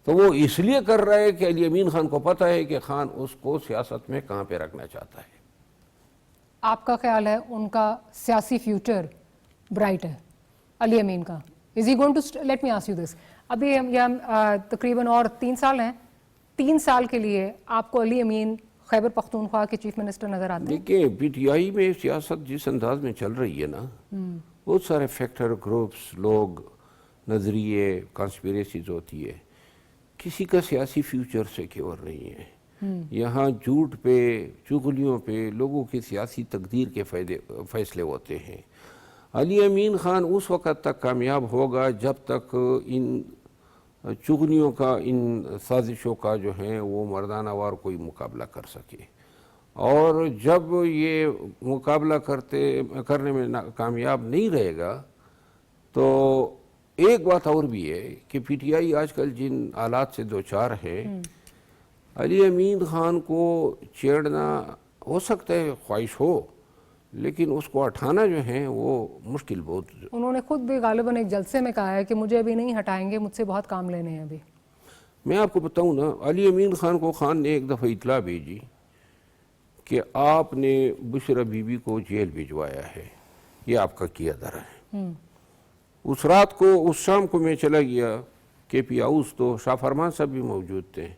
تو وہ اس لیے کر رہا ہے کہ علی امین خان کو پتہ ہے کہ خان اس کو سیاست میں کہاں پہ رکھنا چاہتا ہے. آپ کا خیال ہے ان کا سیاسی فیوچر برائٹ ہے علی امین کا؟ Is he going to let me ask you this, ابھی ہم تقریباً اور 3 سال ہیں، 3 سال کے لیے آپ کو علی امین خیبر پختونخوا کے چیف منسٹر نظر آتے ہیں؟ دیکھیں پی ٹی آئی میں سیاست جس انداز میں چل رہی ہے نا، بہت سارے فیکٹر، گروپس، لوگ، نظریے، کانسپیریسیز ہوتی ہے. کسی کا سیاسی فیوچر سیکیور نہیں ہے. یہاں جھوٹ پہ، چغلیوں پہ لوگوں کی سیاسی تقدیر کے فیصلے ہوتے ہیں. علی امین خان اس وقت تک کامیاب ہوگا جب تک ان چغلیوں کا، ان سازشوں کا جو ہیں وہ مردانہ وار کوئی مقابلہ کر سکے. اور جب یہ مقابلہ کرنے میں کامیاب نہیں رہے گا تو ایک بات اور بھی ہے کہ پی ٹی آئی آج کل جن حالات سے دوچار ہے، علی امین خان کو چھیڑنا ہو سکتا ہے خواہش ہو، لیکن اس کو ہٹانا جو ہے وہ مشکل بہت. انہوں نے خود بھی غالباً ایک جلسے میں کہا ہے کہ مجھے ابھی نہیں ہٹائیں گے، مجھ سے بہت کام لینے ہیں ابھی. میں آپ کو بتاؤں نا، علی امین خان کو خان نے ایک دفعہ اطلاع بھیجی کہ آپ نے بشرا بی بی کو جیل بھجوایا ہے، یہ آپ کا کیا درا ہے. اس رات کو، اس شام کو میں چلا گیا کے پی ہاؤس، تو شاہ فرمان صاحب بھی موجود تھے.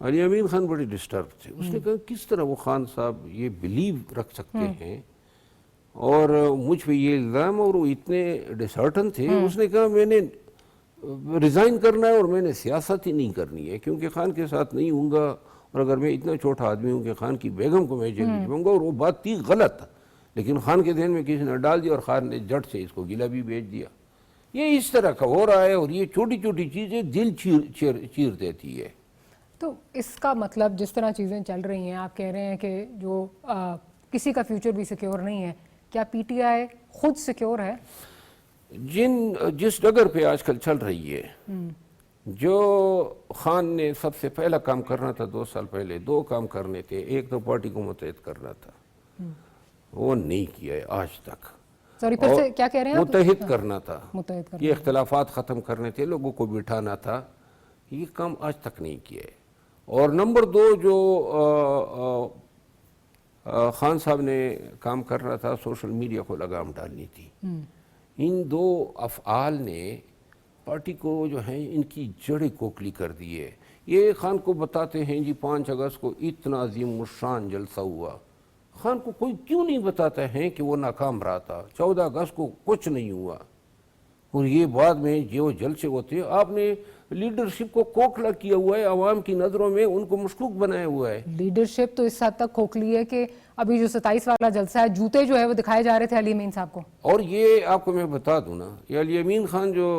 علی امین خان بڑے ڈسٹرب تھے. اس نے کہا کس طرح وہ خان صاحب یہ بلیو رکھ سکتے ہیں اور مجھ پہ یہ الزام، اور وہ اتنے ڈسہرٹن تھے. اس نے کہا میں نے ریزائن کرنا ہے اور میں نے سیاست ہی نہیں کرنی ہے، کیونکہ خان کے ساتھ نہیں ہوں گا، اور اگر میں اتنا چھوٹا آدمی ہوں کہ خان کی بیگم کو میں جیل بھجواؤں گا. اور وہ بات تھی غلط، لیکن خان کے ذہن میں کسی نے ڈال دیا اور خان نے جٹ سے اس کو گلہ بھی بھیج دیا. یہ اس طرح کا ہو رہا ہے، اور یہ چھوٹی چھوٹی چیزیں دل چیر دیتی ہے. تو اس کا مطلب جس طرح چیزیں چل رہی ہیں، آپ کہہ رہے ہیں کہ جو کسی کا فیوچر بھی سیکیور نہیں ہے، کیا پی ٹی آئی خود سیکیور ہے؟ جس ڈگر پہ آج کل چل رہی ہے، جو خان نے سب سے پہلا کام کرنا تھا 2 سال پہلے، 2 کام کرنے تھے. ایک تو پارٹی کو متحد کرنا تھا، وہ نہیں کیا ہے آج تک. سوری، پھر سے کیا کہہ رہے ہیں؟ متحد کرنا تھا، متحد کرنا، یہ اختلافات ختم کرنے تھے، لوگوں کو بٹھانا تھا. یہ کام آج تک نہیں کیا ہے. اور نمبر 2 جو خان صاحب نے کام کرنا تھا، سوشل میڈیا کو لگام ڈالنی تھی. ان 2 افعال نے پارٹی کو جو ہے ان کی جڑیں کھوکھلی کر دی ہے. یہ خان کو بتاتے ہیں جی 5 اگست کو اتنا عظیم الشان جلسہ ہوا. خان کو کوئی کیوں نہیں بتاتا ہے کہ وہ ناکام رہا تھا؟ 14 اگست کو کچھ نہیں ہوا. اور یہ بعد میں جو جلسے ہوتے، آپ نے لیڈرشپ کو کھوکھلا کیا ہوا ہے، عوام کی نظروں میں ان کو مشکوک بنایا ہوا ہے. لیڈرشپ تو اس حد تک کھوکھلی ہے کہ ابھی جو 27 والا جلسہ ہے، جوتے جو ہے وہ دکھائے جا رہے تھے علی امین صاحب کو. اور یہ آپ کو میں بتا دوں نا، یہ علی امین خان جو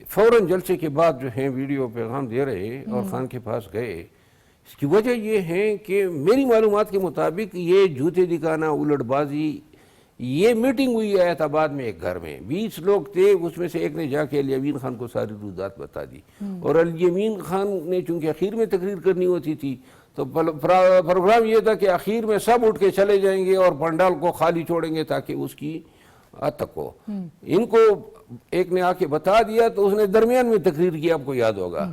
فوراً جلسے کے بعد جو ہیں ویڈیو پیغام دے رہے اور خان کے پاس گئے، اس کی وجہ یہ ہے کہ میری معلومات کے مطابق یہ جوتے دکھانا، الٹ بازی، یہ میٹنگ ہوئی ہے احمد آباد میں ایک گھر میں. 20 لوگ تھے، اس میں سے ایک نے جا کے علی امین خان کو ساری روزات بتا دی. اور علی امین خان نے چونکہ اخیر میں تقریر کرنی ہوتی تھی، تو پروگرام یہ تھا کہ اخیر میں سب اٹھ کے چلے جائیں گے اور پنڈال کو خالی چھوڑیں گے تاکہ اس کی تک ہو. ان کو ایک نے آ کے بتا دیا تو اس نے درمیان میں تقریر کی، آپ کو یاد ہوگا.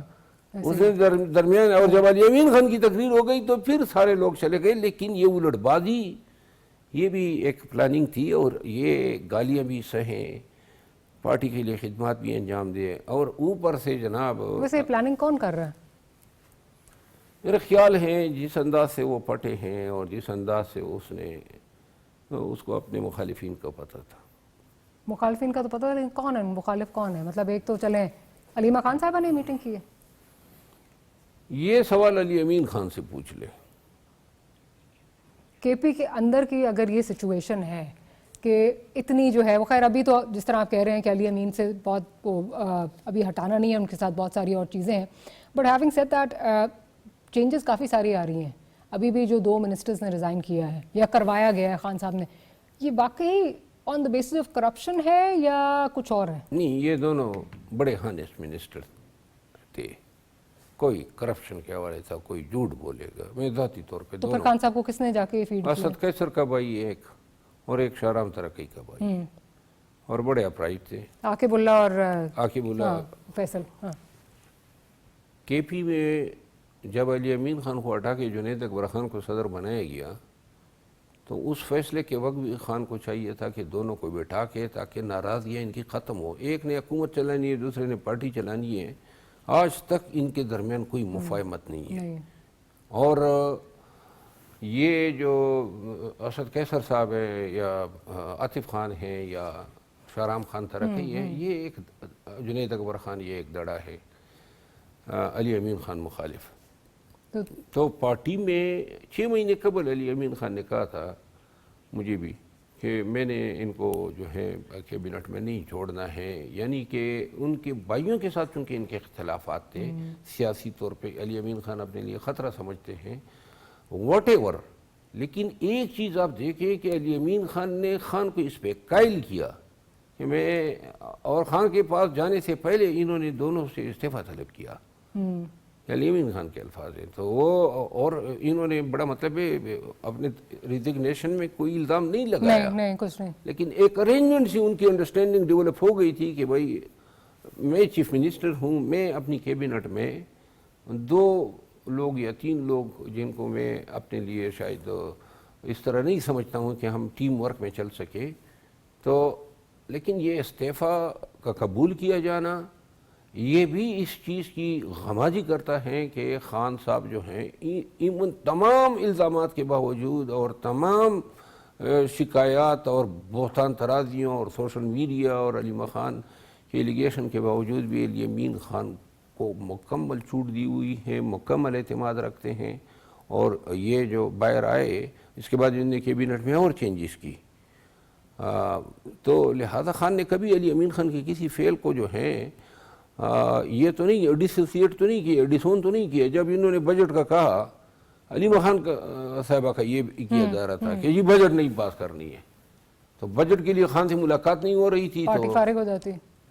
اس نے درمیان، اور جب علی امین خان کی تقریر ہو گئی تو پھر سارے لوگ چلے گئے. لیکن یہ الٹ بازی، یہ بھی ایک پلاننگ تھی، اور یہ گالیاں بھی سہیں، پارٹی کے لیے خدمات بھی انجام دے، اور اوپر سے جناب. ویسے پلاننگ کون کر رہا ہے؟ میرا خیال ہے جس انداز سے وہ پٹے ہیں اور جس انداز سے اس کو اپنے مخالفین کا پتہ تھا. مخالفین کا تو پتہ ہے، لیکن کون ہے مخالف؟ کون ہے؟ مطلب ایک تو چلیں علیمہ خان صاحبہ نے میٹنگ کی ہے. یہ سوال علی امین خان سے پوچھ لے. کے پی کے اندر کی اگر یہ سچویشن ہے کہ اتنی جو ہے وہ، خیر ابھی تو جس طرح آپ کہہ رہے ہیں کہ علی امین سے بہت ابھی ہٹانا نہیں ہے، ان کے ساتھ بہت ساری اور چیزیں ہیں. But having said that changes کافی ساری آ رہی ہیں. ابھی بھی جو 2 منسٹرز نے ریزائن کیا ہے یا کروایا گیا ہے خان صاحب نے، یہ واقعی آن دا بیسس آف کرپشن ہے یا کچھ اور ہے؟ نہیں، یہ دونوں بڑے ہانیسٹ منسٹر تھے. کوئی کرپشن کے حوالے تھا، کوئی جھوٹ بولے گا. میں ذاتی طور پہ تو پھر خان صاحب کو کس نے جا کے فیڈ کیا؟ اسد قیصر کا بھائی ایک، اور ایک شاہرام ترقی کا بھائی، اور بڑے اپرائٹ تھے. عاقب اللہ اور عاقب اللہ فیصل. کے پی میں جب علی امین خان کو ہٹا کے جنید اکبر خان کو صدر بنایا گیا تو اس فیصلے کے وقت بھی خان کو چاہیے تھا کہ دونوں کو بٹھا کے، تاکہ ناراضگیاں ان کی ختم ہو. ایک نے حکومت چلانی ہے، دوسرے نے پارٹی چلانی ہے. آج تک ان کے درمیان کوئی مفاہمت نہیں ہے. اور یہ جو اسد قیصر صاحب ہیں یا عاطف خان ہیں یا شاہرام خان ترقی ہیں، یہ ایک جنید اکبر خان، یہ ایک دڑا ہے. علی امین خان مخالف. تو پارٹی میں 6 مہینے قبل علی امین خان نے کہا تھا مجھے بھی کہ میں نے ان کو جو ہے کیبنٹ میں نہیں چھوڑنا ہے، یعنی کہ ان کے بھائیوں کے ساتھ چونکہ ان کے اختلافات تھے سیاسی طور پہ، علی امین خان اپنے لیے خطرہ سمجھتے ہیں واٹ ایور، لیکن ایک چیز آپ دیکھیں کہ علی امین خان نے خان کو اس پہ قائل کیا کہ میں، اور خان کے پاس جانے سے پہلے انہوں نے دونوں سے استعفیٰ طلب کیا، علی امین خان کے الفاظ ہیں تو وہ، اور انہوں نے بڑا مطلب ہے اپنے ریزگنیشن میں کوئی الزام نہیں لگایا، نہیں کچھ نہیں، لیکن ایک ارینجمنٹ سے ان کی انڈرسٹینڈنگ ڈیولپ ہو گئی تھی کہ بھائی میں چیف منسٹر ہوں، میں اپنی کیبنٹ میں 2 لوگ یا 3 لوگ جن کو میں اپنے لیے شاید اس طرح نہیں سمجھتا ہوں کہ ہم ٹیم ورک میں چل سکے، تو لیکن یہ استعفیٰ کا قبول کیا جانا یہ بھی اس چیز کی غمازی کرتا ہے کہ خان صاحب جو ہیں ان تمام الزامات کے باوجود اور تمام شکایات اور بہتان ترازیوں اور سوشل میڈیا اور علیم خان کے ایلیگیشن کے باوجود بھی علی امین خان کو مکمل چھوٹ دی ہوئی ہے، مکمل اعتماد رکھتے ہیں، اور یہ جو باہر آئے اس کے بعد انہوں نے کیبنٹ میں اور چینجز کی، تو لہذا خان نے کبھی علی امین خان کی کسی فعل کو جو ہے یہ تو نہیں ڈسوسیٹ تو نہیں کیا، ڈسون تو نہیں کیا۔ جب انہوں نے بجٹ کا کہا، علیم خان صاحبہ کا یہ کیا جا رہا تھا کہ یہ بجٹ نہیں پاس کرنی ہے، تو بجٹ کے لیے خان سے ملاقات نہیں ہو رہی تھی، پارٹی فارغ ہو جاتی،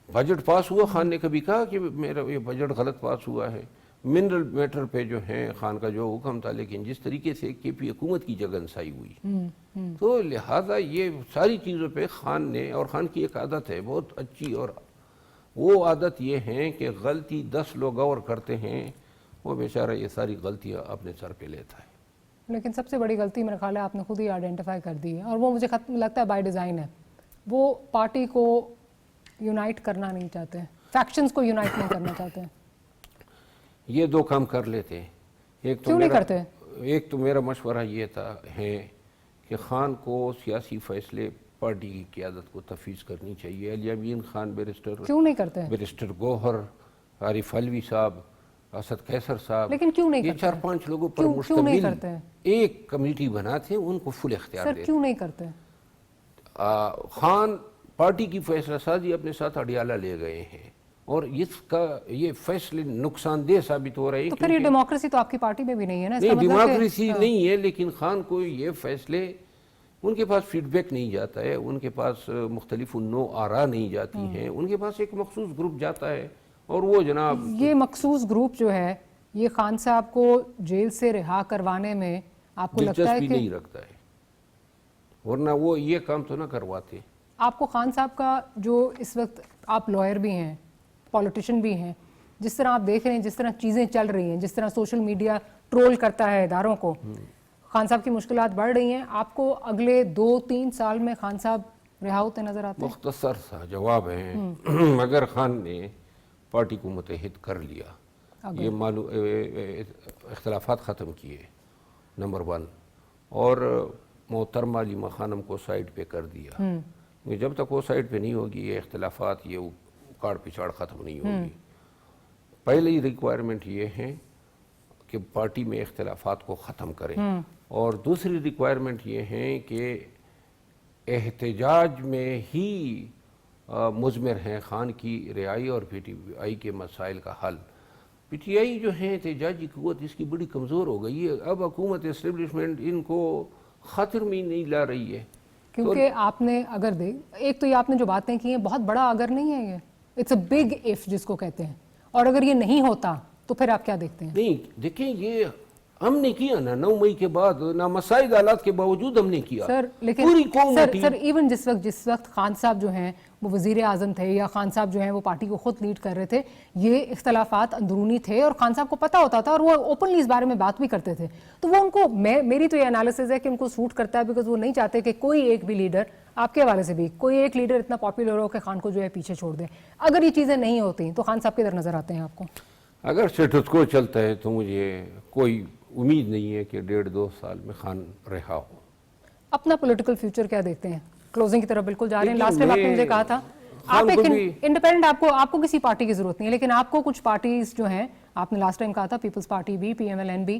بجٹ پاس ہوا، خان نے کبھی کہا کہ میرا یہ بجٹ غلط پاس ہوا ہے؟ منرل میٹر پہ جو ہے خان کا جو حکم تھا، لیکن جس طریقے سے کے پی حکومت کی جگہ انسائی ہوئی، تو لہذا یہ ساری چیزوں پہ خان نے، اور خان کی ایک عادت ہے بہت اچھی، اور وہ عادت یہ ہے کہ غلطی 10 لوگ اور کرتے ہیں، وہ بیچارہ یہ ساری غلطیاں اپنے سر پہ لیتا ہے۔ لیکن سب سے بڑی غلطی میرا خیال ہے آپ نے خود ہی آئیڈینٹیفائی کر دی ہے، اور وہ مجھے لگتا ہے بائی ڈیزائن ہے، وہ پارٹی کو یونائٹ کرنا نہیں چاہتے، فیکشنز کو یونائٹ نہیں کرنا چاہتے۔ یہ 2 کام کر لیتے، کیوں نہیں کرتے؟ ایک تو میرا مشورہ یہ تھا ہے کہ خان کو سیاسی فیصلے پارٹی کی قیادت کو تفویض کرنی چاہیے۔ علی امین خان کیوں نہیں کرتے؟ بیرسٹر گوہر، عارف علوی صاحب، اسد قیصر صاحب، لیکن کیوں نہیں یہ کرتے؟ 4-5 لوگوں پر کیوں نہیں مشتمل کرتے؟ ایک کمیٹی بناتے ہیں، ان کو فل اختیار سر دیتے۔ کیوں نہیں کرتے؟ خان پارٹی کی فیصلہ سازی اپنے ساتھ اڈیالہ لے گئے ہیں، اور اس کا یہ فیصلے نقصان دہ ثابت ہو رہے ہیں۔ تو پھر یہ ڈیموکریسی تو آپ کی پارٹی میں بھی نہیں ہے نا؟ نہیں، ڈیموکریسی نہیں ہے، لیکن خان کو یہ فیصلے، ان کے پاس فیڈ بیک نہیں جاتا ہے، ان کے پاس مختلف نو آرا نہیں جاتی ہیں، ان کے پاس ایک مخصوص گروپ جاتا ہے، اور وہ جناب یہ مخصوص گروپ جو ہے یہ خان صاحب کو جیل سے رہا کروانے میں آپ کو لگتا ہے دلچسپی کہ نہیں رکھتا ہے، ورنہ وہ یہ کام تو نہ کرواتے۔ آپ کو خان صاحب کا جو اس وقت، آپ لائر بھی ہیں، پولیٹیشین بھی ہیں، جس طرح آپ دیکھ رہے ہیں، جس طرح چیزیں چل رہی ہیں، جس طرح سوشل میڈیا ٹرول کرتا ہے اداروں کو، خان صاحب کی مشکلات بڑھ رہی ہیں، آپ کو اگلے 2-3 سال میں خان صاحب رہا ہوتے نظر آتے ہیں؟ مختصر سا جواب ہے، اگر خان نے پارٹی کو متحد کر لیا، یہ اختلافات ختم کیے، نمبر 1، اور محترمہ علیمہ خانم کو سائڈ پہ کر دیا، جب تک وہ سائڈ پہ نہیں ہوگی یہ اختلافات، یہ کاڑ پچاڑ ختم نہیں ہوگی۔ پہلی ریکوائرمنٹ یہ ہے کہ پارٹی میں اختلافات کو ختم کریں، اور دوسری ریکوائرمنٹ یہ ہے کہ احتجاج میں ہی مضمر ہیں خان کی رہائی اور پی ٹی آئی کے مسائل کا حل۔ پی ٹی آئی جو ہے احتجاجی قوت اس کی بڑی کمزور ہو گئی ہے، اب حکومت اسٹیبلشمنٹ ان کو خاطر میں نہیں لا رہی ہے، کیونکہ آپ نے اگر ایک تو یہ آپ نے جو باتیں کی ہیں بہت بڑا اگر نہیں ہے، یہ اٹس اے بگ ایف جس کو کہتے ہیں، اور اگر یہ نہیں ہوتا تو پھر آپ کیا دیکھتے ہیں؟ نہیں دیکھیں، یہ ہم نے کیا نا 9 مئی کے بعد، نامساعد حالات کے باوجود ہم نے کیا، سر لیکن پوری قوم اٹھی۔ سر ایون جس وقت خان صاحب جو ہیں وہ وزیر اعظم تھے، یا خان صاحب جو ہیں وہ پارٹی کو خود لیڈ کر رہے تھے، یہ اختلافات اندرونی تھے اور خان صاحب کو پتہ ہوتا تھا، اور وہ اوپنلی اس بارے میں بات بھی کرتے تھے، تو وہ ان کو، میری تو یہ انالیسز ہے کہ ان کو سوٹ کرتا ہے، بیکاز وہ نہیں چاہتے کہ کوئی ایک بھی لیڈر، آپ کے حوالے سے بھی کوئی ایک لیڈر اتنا پاپولر ہو کہ خان کو جو ہے پیچھے چھوڑ دیں۔ اگر یہ چیزیں نہیں ہوتی تو خان صاحب کدھر نظر آتے ہیں آپ کو؟ اگر اسٹیٹس کو چلتا ہے تو مجھے کوئی امید نہیں ہے کہ 1.5-2 سال میں خان رہا ہو۔ اپنا پولیٹیکل فیوچر کیا دیکھتے ہیں؟ کلوزنگ کی طرف بالکل جا رہے ہیں، لاسٹ ٹائم آپ نے مجھے کہا تھا آپ ایک انڈیپینڈنٹ، آپ کو کسی پارٹی کی ضرورت نہیں ہے، لیکن آپ کو کچھ پارٹیز جو ہیں، آپ نے لاسٹ ٹائم کہا تھا پیپلز پارٹی بھی، پی ایم ایل این بھی،